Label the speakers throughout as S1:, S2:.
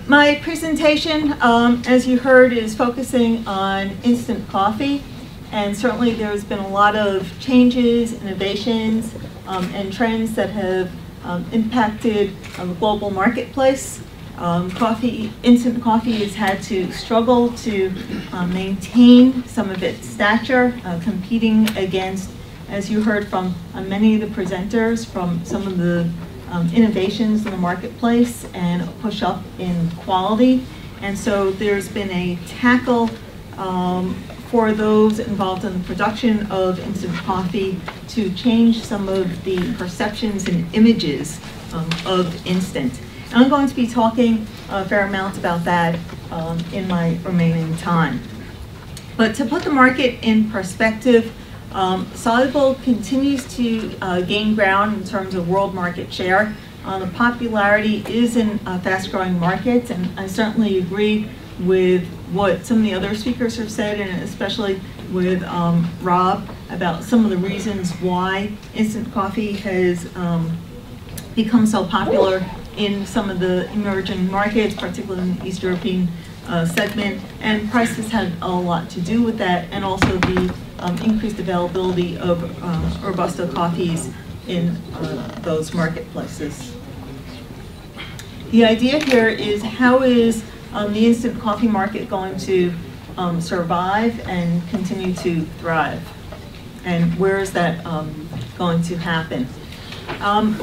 S1: My presentation, as you heard, is focusing on instant coffee, and certainly there's been a lot of changes, innovations, and trends that have impacted the global marketplace. Instant coffee has had to struggle to maintain some of its stature, competing against, as you heard from many of the presenters, from some of the innovations in the marketplace and a push up in quality. And so there's been a tackle for those involved in the production of instant coffee to change some of the perceptions and images of instant. And I'm going to be talking a fair amount about that in my remaining time. But to put the market in perspective, Soluble continues to gain ground in terms of world market share. The popularity is in fast-growing markets, and I certainly agree with what some of the other speakers have said, and especially with Rob, about some of the reasons why instant coffee has become so popular in some of the emerging markets, particularly in the East European segment, and price has had a lot to do with that, and also the increased availability of Robusta coffees in those marketplaces. The idea here is, how is the instant coffee market going to survive and continue to thrive? And where is that going to happen?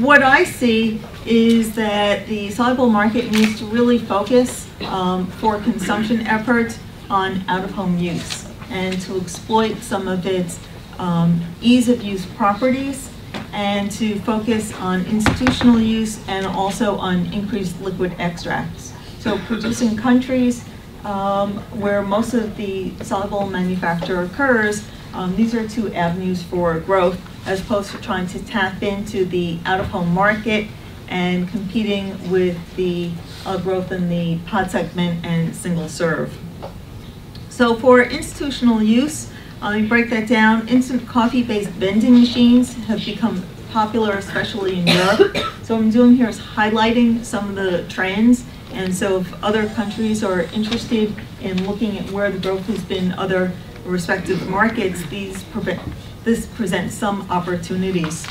S1: What I see is that the Soluble market needs to really focus for consumption efforts on out-of-home use, and to exploit some of its ease of use properties, and to focus on institutional use and also on increased liquid extracts. So producing countries where most of the Soluble manufacture occurs, these are two avenues for growth, as opposed to trying to tap into the out-of-home market and competing with the growth in the pod segment and single serve. So for institutional use, you break that down. Instant coffee-based vending machines have become popular, especially in Europe. So what I'm doing here is highlighting some of the trends. And so if other countries are interested in looking at where the growth has been in other respective markets, this presents some opportunities.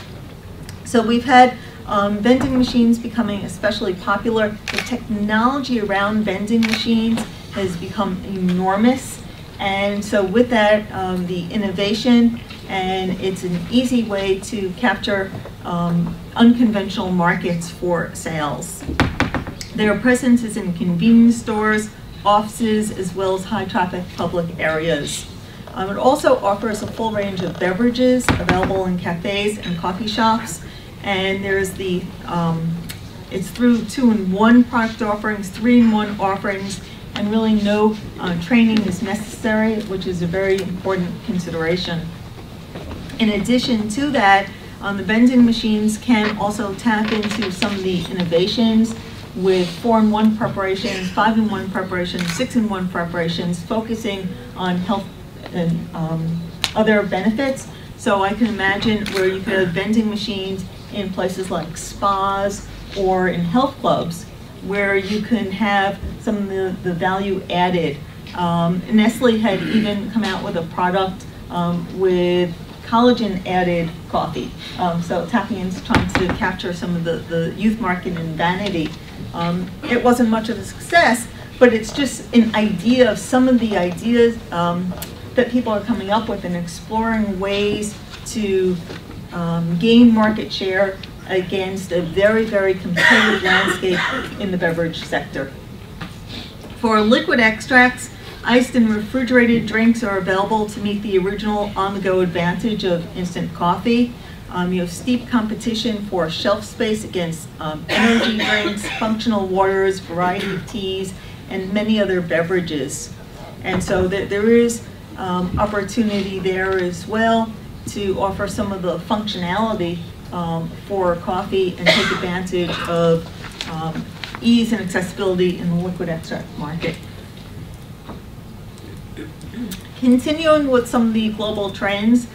S1: So we've had vending machines becoming especially popular. The technology around vending machines has become enormous. And so with that, the innovation, and it's an easy way to capture unconventional markets for sales. Their presence is in convenience stores, offices, as well as high traffic public areas. It also offers a full range of beverages available in cafes and coffee shops. And there's the, it's through 2-in-1 product offerings, 3-in-1 offerings, and really no training is necessary, which is a very important consideration. In addition to that, the vending machines can also tap into some of the innovations with 4-in-1 preparations, 5-in-1 preparations, 6-in-1 preparations, focusing on health and other benefits. So I can imagine where you could have vending machines in places like spas or in health clubs, where you can have some of the value added. Nestle had even come out with a product with collagen added coffee. So tapping into trying to capture some of the youth market in vanity. It wasn't much of a success, but it's just an idea of some of the ideas that people are coming up with and exploring ways to gain market share against a very, very competitive landscape in the beverage sector. For liquid extracts, iced and refrigerated drinks are available to meet the original on-the-go advantage of instant coffee. You have steep competition for shelf space against energy drinks, functional waters, variety of teas, and many other beverages. And so there is opportunity there as well to offer some of the functionality for coffee and take advantage of ease and accessibility in the liquid extract market. Continuing with some of the global trends,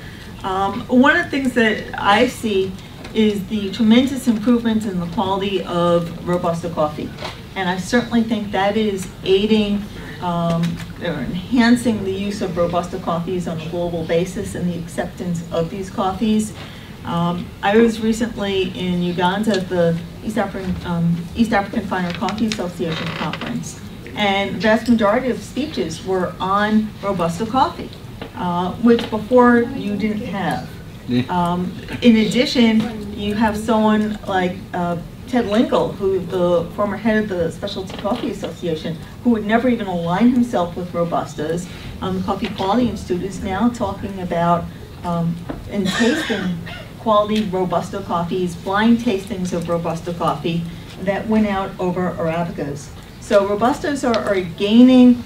S1: one of the things that I see is the tremendous improvements in the quality of Robusta coffee. And I certainly think that is aiding or enhancing the use of Robusta coffees on a global basis and the acceptance of these coffees. I was recently in Uganda at the East African Finer Coffee Association conference, and the vast majority of speeches were on Robusta coffee, which before you didn't have. In addition, you have someone like Ted Lingle, who's the former head of the Specialty Coffee Association, who would never even align himself with Robustas. The Coffee Quality Institute is now talking about and tasting quality Robusta coffees, blind tastings of Robusta coffee that win out over Arabicas. So Robustas are gaining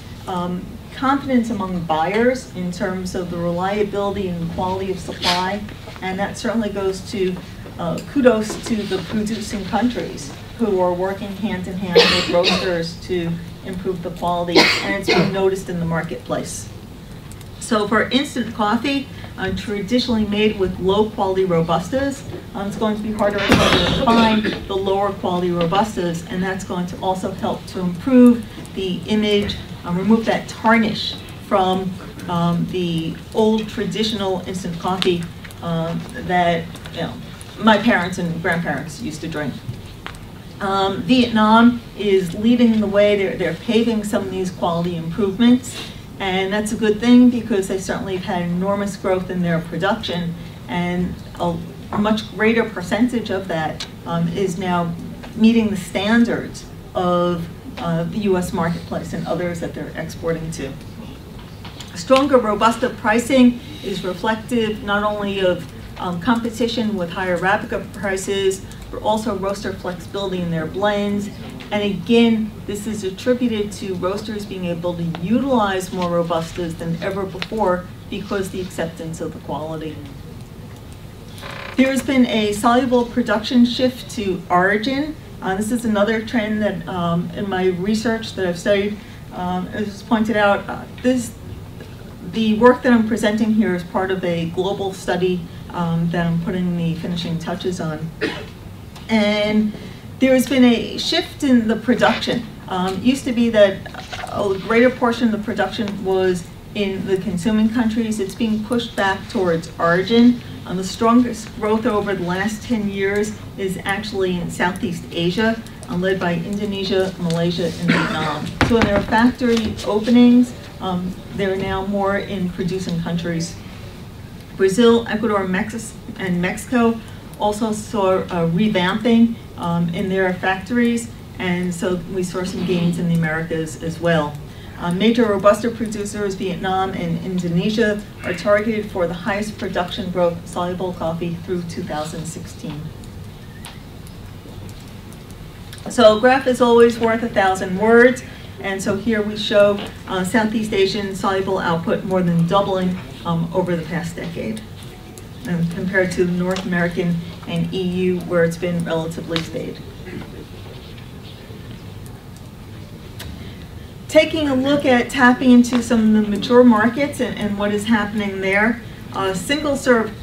S1: confidence among buyers in terms of the reliability and quality of supply, and that certainly goes to kudos to the producing countries who are working hand in hand with roasters to improve the quality, and it's being noticed in the marketplace. So for instant coffee, traditionally made with low quality Robustas, it's going to be harder and harder to find the lower quality Robustas, and that's going to also help to improve the image, remove that tarnish from the old traditional instant coffee that my parents and grandparents used to drink. Vietnam is leading the way. They're paving some of these quality improvements, and that's a good thing because they certainly have had enormous growth in their production, and a much greater percentage of that is now meeting the standards of the U.S. marketplace and others that they're exporting to. Stronger Robusta pricing is reflective not only of competition with higher Arabica prices, but also roaster flexibility in their blends. And again, this is attributed to roasters being able to utilize more Robustas than ever before because the acceptance of the quality. There's been a soluble production shift to origin. This is another trend that in my research that I've studied, as was pointed out, the work that I'm presenting here is part of a global study that I'm putting the finishing touches on. And there has been a shift in the production. It used to be that a greater portion of the production was in the consuming countries. It's being pushed back towards origin. The strongest growth over the last 10 years is actually in Southeast Asia, led by Indonesia, Malaysia, and Vietnam. So when there are factory openings, they're now more in producing countries. Brazil, Ecuador, and Mexico also saw a revamping in their factories, and so we saw some gains in the Americas as well. Major Robusta producers, Vietnam and Indonesia, are targeted for the highest production growth soluble coffee through 2016. So a graph is always worth 1,000 words, and so here we show Southeast Asian soluble output more than doubling over the past decade, compared to North American and EU, where it's been relatively stayed. Taking a look at tapping into some of the mature markets and what is happening there, single-serve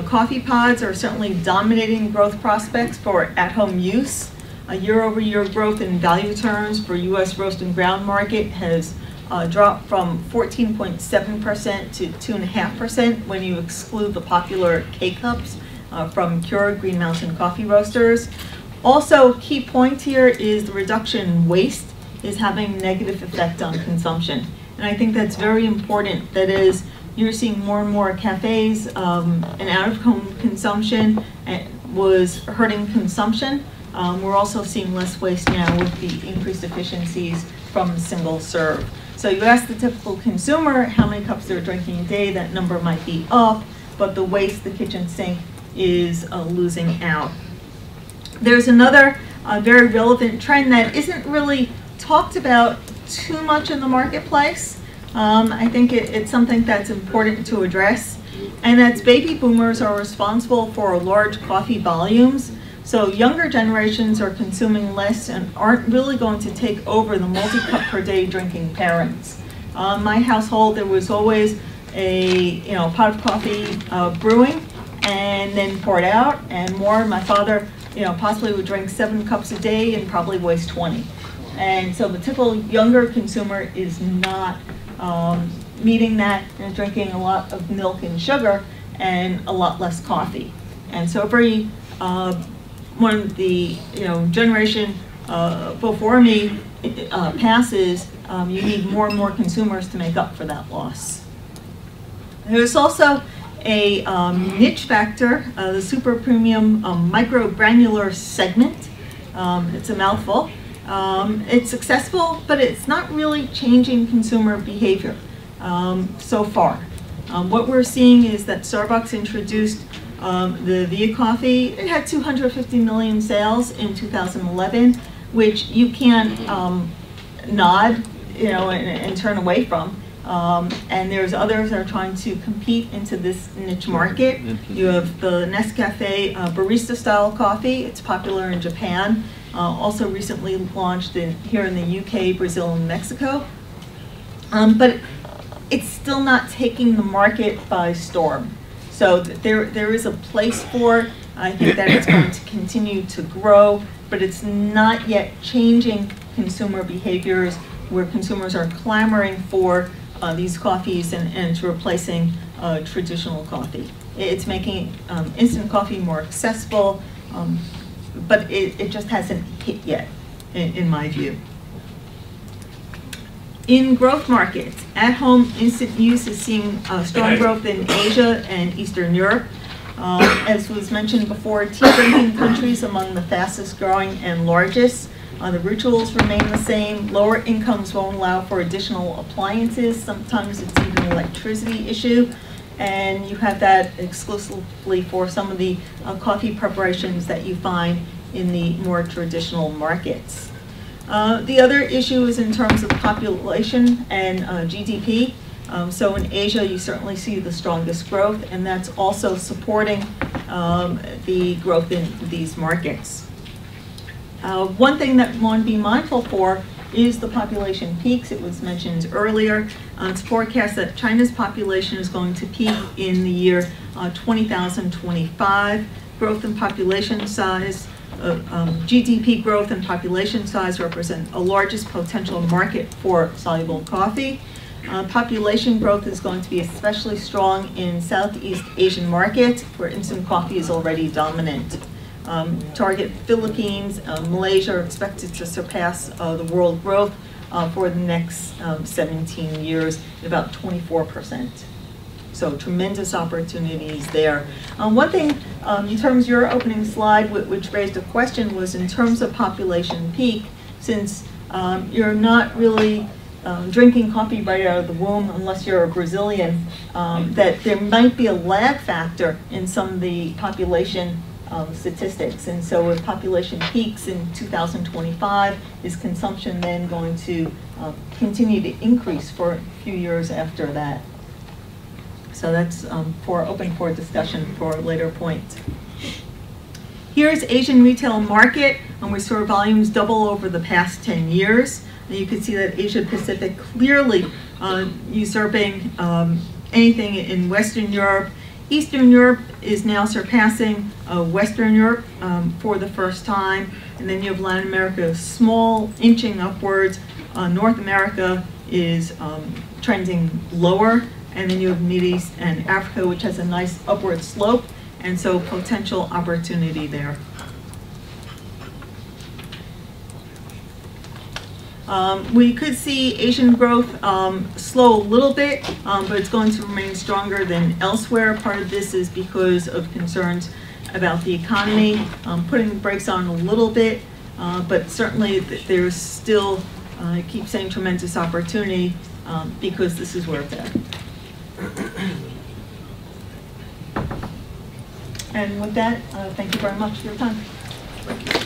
S1: coffee pods are certainly dominating growth prospects for at-home use. Year-over-year growth in value terms for U.S. roast and ground market has dropped from 14.7% to 2.5% when you exclude the popular K-Cups from Keurig Green Mountain coffee roasters. Also, key point here is the reduction in waste is having a negative effect on consumption. And I think that's very important. That is, you're seeing more and more cafes and out-of-home consumption was hurting consumption. We're also seeing less waste now with the increased efficiencies from single serve. So you ask the typical consumer how many cups they're drinking a day, that number might be up, but the waste, the kitchen sink, is losing out. There's another very relevant trend that isn't really talked about too much in the marketplace. I think it's something that's important to address, and that's baby boomers are responsible for large coffee volumes. So younger generations are consuming less and aren't really going to take over the multi-cup per day drinking parents. My household, there was always a pot of coffee brewing and then poured out, and more. My father possibly would drink 7 cups a day and probably waste 20. And so the typical younger consumer is not meeting that and is drinking a lot of milk and sugar and a lot less coffee. And so every one of the generation before me passes, you need more and more consumers to make up for that loss. There's also a niche factor, the super premium microgranular segment. It's a mouthful. It's successful, but it's not really changing consumer behavior so far. What we're seeing is that Starbucks introduced the Via Coffee. It had 250 million sales in 2011, which you can't nod, and turn away from. And there's others that are trying to compete into this niche market. You have the Nescafe barista-style coffee. It's popular in Japan. Also recently launched here in the UK, Brazil, and Mexico. But it's still not taking the market by storm. So there is a place for it. I think that it's going to continue to grow, but it's not yet changing consumer behaviors where consumers are clamoring for these coffees and it's replacing traditional coffee. It's making instant coffee more accessible, but it just hasn't hit yet, in my view. In growth markets, at-home instant use is seeing strong growth in Asia and Eastern Europe. As was mentioned before, tea drinking countries among the fastest growing and largest. The rituals remain the same. Lower incomes won't allow for additional appliances. Sometimes it's even an electricity issue. And you have that exclusively for some of the coffee preparations that you find in the more traditional markets. The other issue is in terms of population and GDP. So in Asia, you certainly see the strongest growth, and that's also supporting the growth in these markets. One thing that we want to be mindful for is the population peaks. It was mentioned earlier. It's forecast that China's population is going to peak in the year 2025. Growth in population size, GDP growth and population size represent a largest potential market for soluble coffee. Population growth is going to be especially strong in Southeast Asian markets where instant coffee is already dominant. Target Philippines, Malaysia are expected to surpass the world growth for the next 17 years at about 24%. So tremendous opportunities there. One thing, in terms of your opening slide, which raised a question, was in terms of population peak, since you're not really drinking coffee right out of the womb unless you're a Brazilian, that there might be a lag factor in some of the population statistics. And so if population peaks in 2025, is consumption then going to continue to increase for a few years after that? So that's open for discussion for a later point. Here's Asian retail market, and we saw volumes double over the past 10 years. And you can see that Asia Pacific clearly usurping anything in Western Europe. Eastern Europe is now surpassing Western Europe for the first time. And then you have Latin America small, inching upwards. North America is trending lower. And then you have Middle East and Africa, which has a nice upward slope. And so potential opportunity there. We could see Asian growth slow a little bit, but it's going to remain stronger than elsewhere. Part of this is because of concerns about the economy, putting the brakes on a little bit, but certainly there's still, I keep saying, tremendous opportunity because this is where it's at. And with that, thank you very much for your time.
S2: Thank you.